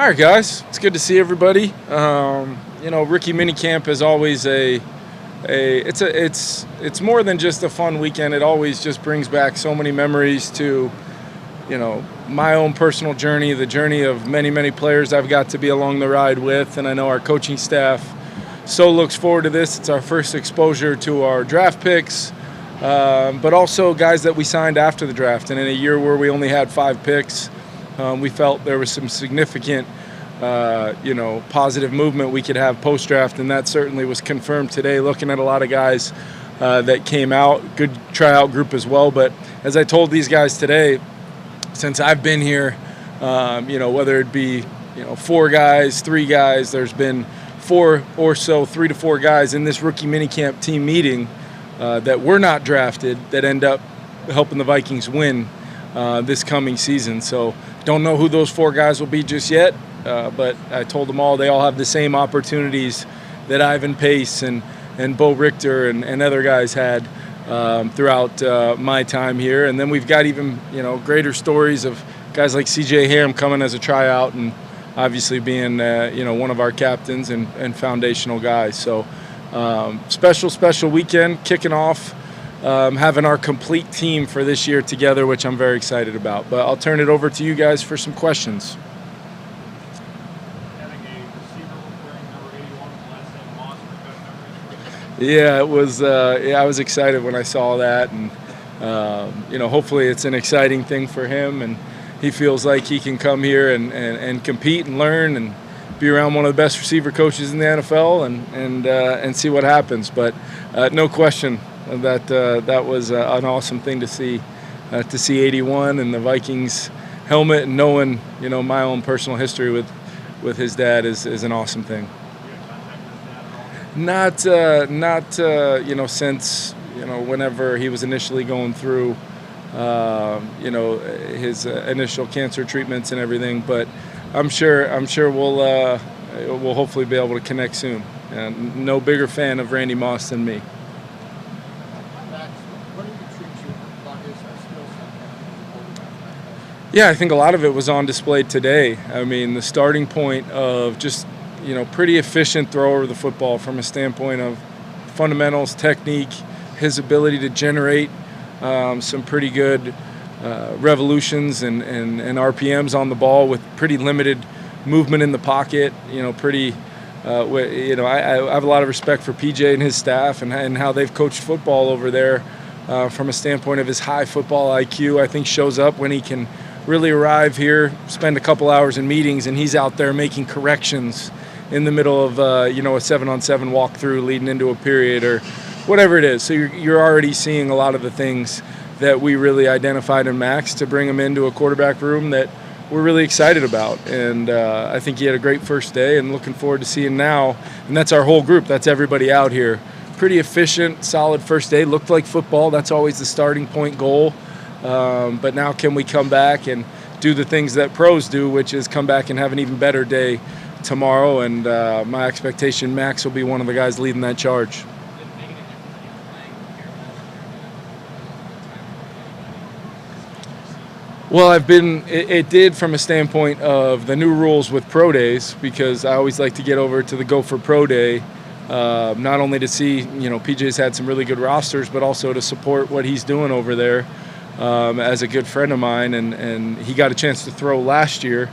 All right, guys. It's good to see everybody. Rookie Minicamp is always it's more than just a fun weekend. It always just brings back so many memories to, my own personal journey, the journey of many players I've got to be along the ride with, and I know our coaching staff so looks forward to this. It's our first exposure to our draft picks, but also guys that we signed after the draft. And in a year where we only had 5 picks, we felt there was some significant, positive movement we could have post-draft, and that certainly was confirmed today, looking at a lot of guys that came out. Good tryout group as well. But as I told these guys today, since I've been here, whether it be, 4 guys, 3 guys, there's been 4 or so, 3 to 4 guys in this rookie minicamp team meeting that were not drafted that end up helping the Vikings win this coming season. So don't know who those 4 guys will be just yet, but I told them all they all have the same opportunities that Ivan Pace and Bo Richter and other guys had throughout my time here. And then we've got even greater stories of guys like C.J. Ham coming as a tryout and obviously being one of our captains and foundational guys. So special weekend kicking off. Having our complete team for this year together, which I'm very excited about. But I'll turn it over to you guys for some questions. Yeah, it was. I was excited when I saw that, and hopefully it's an exciting thing for him, and he feels like he can come here and compete and learn and be around one of the best receiver coaches in the NFL and see what happens. But no question. That was an awesome thing to see 81 and the Vikings helmet, and knowing my own personal history with his dad is an awesome thing. Not since whenever he was initially going through his initial cancer treatments and everything, but I'm sure we'll hopefully be able to connect soon. And no bigger fan of Randy Moss than me. Yeah, I think a lot of it was on display today. I mean, the starting point of just, pretty efficient thrower of the football from a standpoint of fundamentals, technique, his ability to generate some pretty good revolutions and RPMs on the ball with pretty limited movement in the pocket. I have a lot of respect for PJ and his staff and how they've coached football over there from a standpoint of his high football IQ. I think shows up when he can really arrive here, spend a couple hours in meetings, and he's out there making corrections in the middle of a 7-on-7 walkthrough leading into a period or whatever it is. So you're already seeing a lot of the things that we really identified in Max to bring him into a quarterback room that we're really excited about. And I think he had a great first day and looking forward to seeing now. And that's our whole group. That's everybody out here. Pretty efficient, solid first day. Looked like football. That's always the starting point goal. But now can we come back and do the things that pros do, which is come back and have an even better day tomorrow. And my expectation, Max will be one of the guys leading that charge. Well, it did from a standpoint of the new rules with pro days, because I always like to get over to the Gopher Pro Day, not only to see, PJ's had some really good rosters, but also to support what he's doing over there. As a good friend of mine, and he got a chance to throw last year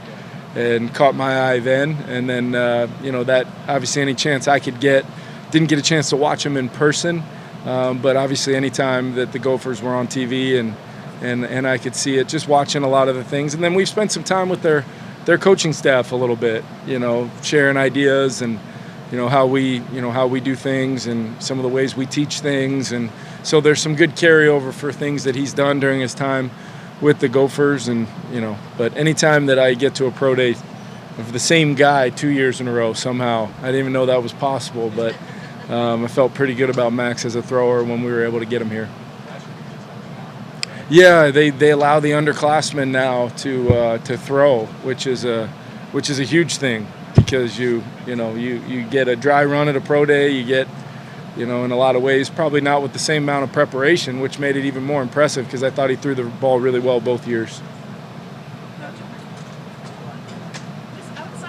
and caught my eye then. And then, that obviously any chance I could get, didn't get a chance to watch him in person, but obviously any time that the Gophers were on TV and I could see it, just watching a lot of the things. And then we've spent some time with their coaching staff a little bit, sharing ideas and, how we do things and some of the ways we teach things. And so there's some good carryover for things that he's done during his time with the Gophers. And, but anytime that I get to a pro day of the same guy 2 years in a row, somehow, I didn't even know that was possible, but I felt pretty good about Max as a thrower when we were able to get him here. Yeah, they allow the underclassmen now to throw, which is a huge thing, because you get a dry run at a pro day, you get in a lot of ways probably not with the same amount of preparation, which made it even more impressive because I thought he threw the ball really well both years. Outside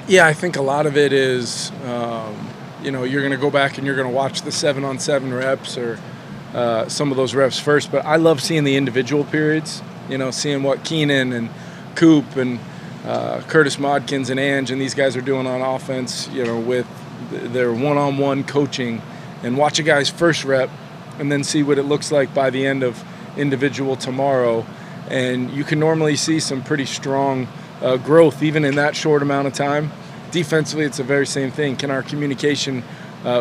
Yeah, I think a lot of it is, you're going to go back and you're going to watch the 7-on-7 reps or some of those reps first. But I love seeing the individual periods, seeing what Keenan and Coop and Curtis Modkins and Ange and these guys are doing on offense, with their one-on-one coaching, and watch a guy's first rep and then see what it looks like by the end of individual tomorrow. And you can normally see some pretty strong growth even in that short amount of time. Defensively, it's the very same thing. Can our communication,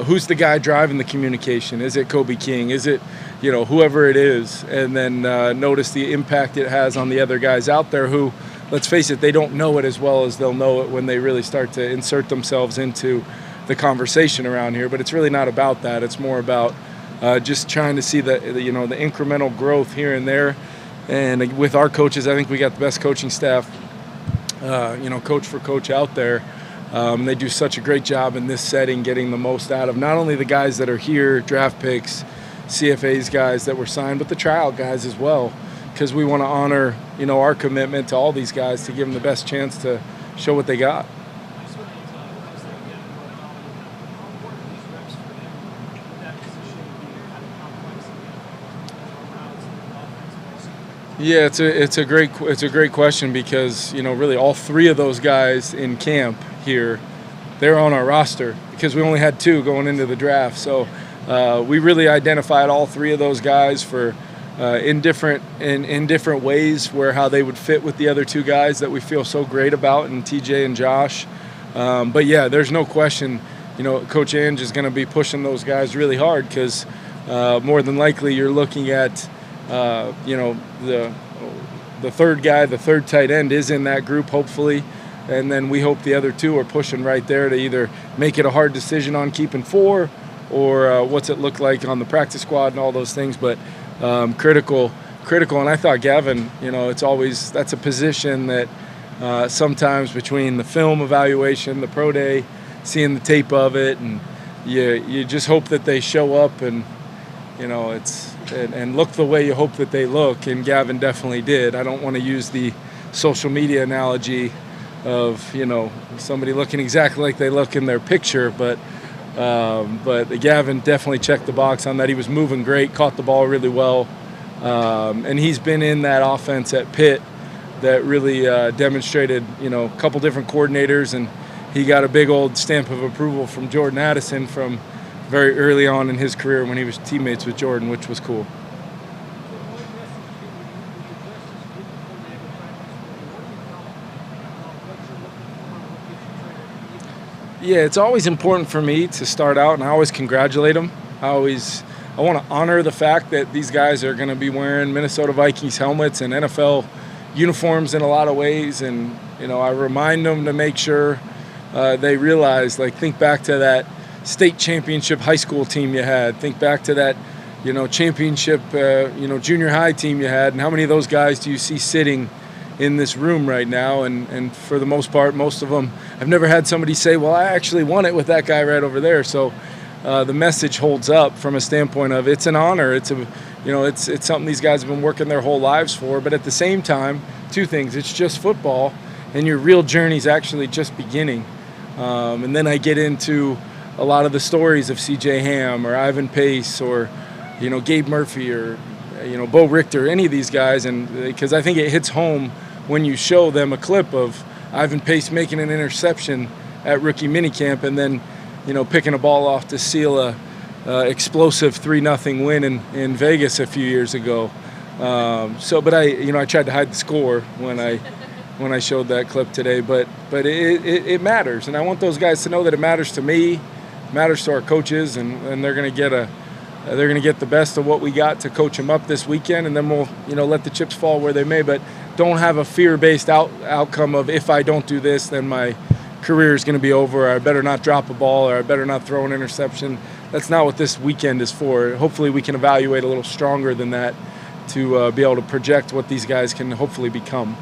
who's the guy driving the communication? Is it Kobe King? Is it, whoever it is? And then notice the impact it has on the other guys out there who, let's face it, they don't know it as well as they'll know it when they really start to insert themselves into the conversation around here. But it's really not about that. It's more about just trying to see the incremental growth here and there. And with our coaches, I think we got the best coaching staff, coach for coach out there. They do such a great job in this setting, getting the most out of not only the guys that are here, draft picks, CFAs guys that were signed, but the tryout guys as well, because we want to honor, our commitment to all these guys to give them the best chance to show what they got. Yeah, it's a great question because really all three of those guys in camp here, they're on our roster because we only had two going into the draft. So we really identified all three of those guys for in different ways where how they would fit with the other two guys that we feel so great about, and TJ and Josh. But yeah, there's no question. Coach Ange is going to be pushing those guys really hard because more than likely you're looking at. The third guy, the third tight end is in that group, hopefully. And then we hope the other two are pushing right there to either make it a hard decision on keeping four or what's it look like on the practice squad and all those things. But critical. And I thought Gavin, that's a position that sometimes between the film evaluation, the pro day, seeing the tape of it, and you just hope that they show up and, and look the way you hope that they look, and Gavin definitely did. I don't want to use the social media analogy of, somebody looking exactly like they look in their picture, but Gavin definitely checked the box on that. He was moving great, caught the ball really well, and he's been in that offense at Pitt that really demonstrated, a couple different coordinators, and he got a big old stamp of approval from Jordan Addison from very early on in his career when he was teammates with Jordan, which was cool. Yeah, it's always important for me to start out, and I always congratulate them. I want to honor the fact that these guys are going to be wearing Minnesota Vikings helmets and NFL uniforms in a lot of ways, and I remind them to make sure they realize, think back to that state championship high school team you had. Think back to that, championship, junior high team you had, and how many of those guys do you see sitting in this room right now? And for the most part, most of them, I've never had somebody say, well, I actually won it with that guy right over there. So the message holds up from a standpoint of it's an honor. It's it's something these guys have been working their whole lives for. But at the same time, two things: it's just football, and your real journey's actually just beginning. And then I get into a lot of the stories of C.J. Ham or Ivan Pace or, Gabe Murphy or, Bo Richter, any of these guys, and because I think it hits home when you show them a clip of Ivan Pace making an interception at Rookie Minicamp and then, picking a ball off to seal a explosive 3-0 win in Vegas a few years ago. But I tried to hide the score when I showed that clip today, but it matters, and I want those guys to know that it matters to me. Matters to our coaches, and they're going to get the best of what we got to coach them up this weekend, and then we'll let the chips fall where they may. But don't have a fear-based outcome of if I don't do this, then my career is going to be over. Or I better not drop a ball, or I better not throw an interception. That's not what this weekend is for. Hopefully, we can evaluate a little stronger than that to be able to project what these guys can hopefully become.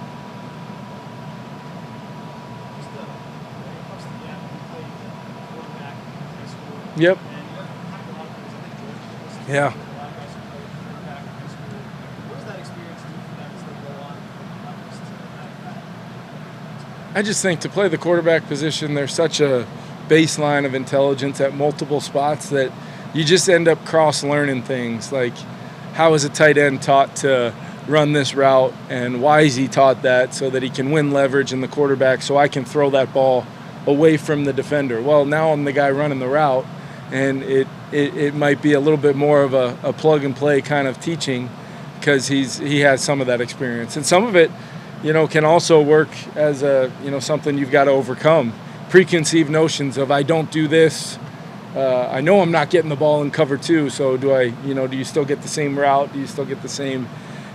Yep. Yeah. I just think to play the quarterback position, there's such a baseline of intelligence at multiple spots that you just end up cross-learning things. Like, how is a tight end taught to run this route, and why is he taught that? So that he can win leverage in the quarterback, so I can throw that ball away from the defender. Well, now I'm the guy running the route, and it might be a little bit more of a plug-and-play kind of teaching because he has some of that experience. And some of it, can also work as something you've got to overcome. Preconceived notions of, I don't do this. I know I'm not getting the ball in cover two, so do you still get the same route? Do you still get the same,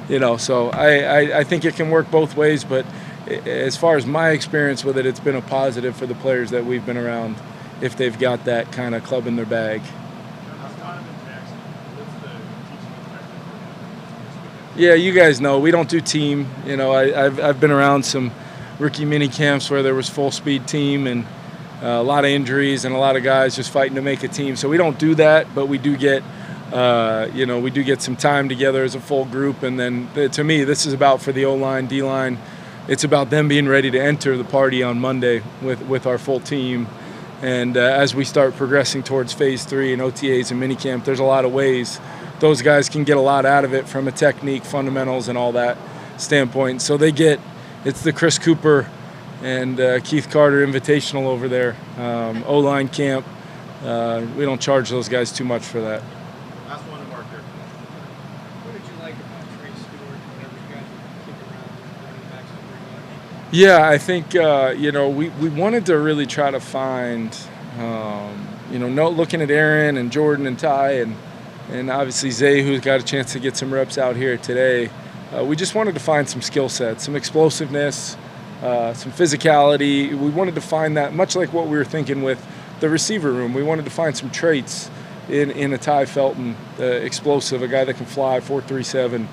so I think it can work both ways, but as far as my experience with it, it's been a positive for the players that we've been around if they've got that kind of club in their bag. Yeah, you guys know we don't do team. I've been around some rookie mini camps where there was full speed team and a lot of injuries and a lot of guys just fighting to make a team. So we don't do that, but we do get some time together as a full group. And then to me, this is about for the O-line, D-line. It's about them being ready to enter the party on Monday with our full team. And as we start progressing towards phase 3 and OTAs and minicamp, there's a lot of ways those guys can get a lot out of it from a technique, fundamentals, and all that standpoint. So it's the Chris Cooper and Keith Carter Invitational over there, O-line camp. We don't charge those guys too much for that. Last one to mark there. What did you like about Trey Stewart and whatever you guys keep around running backs to bring in? Yeah, I think, we wanted to really try to find, looking at Aaron and Jordan and Ty and obviously Zay, who's got a chance to get some reps out here today. We just wanted to find some skill sets, some explosiveness, some physicality. We wanted to find that, much like what we were thinking with the receiver room. We wanted to find some traits in a Ty Felton, explosive, a guy that can fly, 4.37,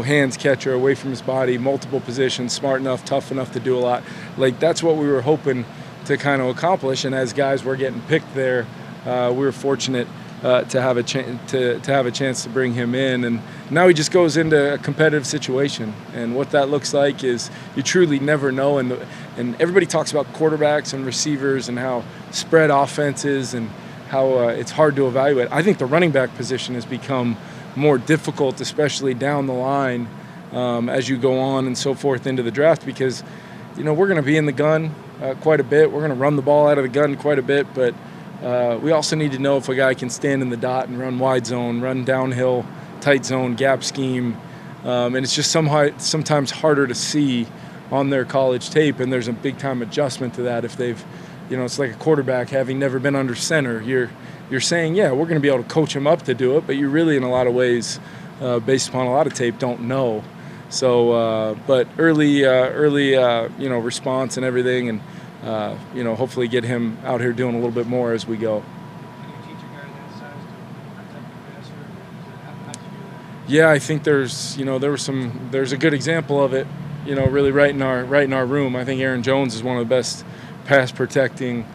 hands catcher, away from his body, multiple positions, smart enough, tough enough to do a lot. Like, that's what we were hoping to kind of accomplish. And as guys were getting picked there, we were fortunate to have a chance to bring him in. And now he just goes into a competitive situation, and what that looks like is you truly never know. And everybody talks about quarterbacks and receivers and how spread offenses and how it's hard to evaluate. I think the running back position has become more difficult, especially down the line as you go on and so forth into the draft, because we're going to be in the gun quite a bit. We're going to run the ball out of the gun quite a bit, but we also need to know if a guy can stand in the dot and run wide zone, run downhill, tight zone, gap scheme. And it's just sometimes harder to see on their college tape, and there's a big-time adjustment to that if they've, it's like a quarterback having never been under center. You're saying, yeah, we're going to be able to coach him up to do it, but you really, in a lot of ways, based upon a lot of tape, don't know. So, but early, response and everything, and hopefully get him out here doing a little bit more as we go. Can you teach a guy that size to protect the passer? How do you do that? Yeah, I think there's a good example of it, really right in our room. I think Aaron Jones is one of the best pass protecting,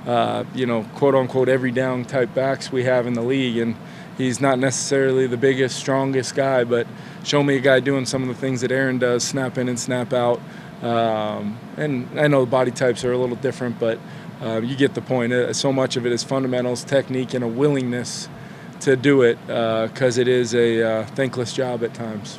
quote unquote every down type backs we have in the league, and he's not necessarily the biggest, strongest guy, but show me a guy doing some of the things that Aaron does, snap in and snap out. And I know body types are a little different, but you get the point. So much of it is fundamentals, technique, and a willingness to do it because it is a thankless job at times.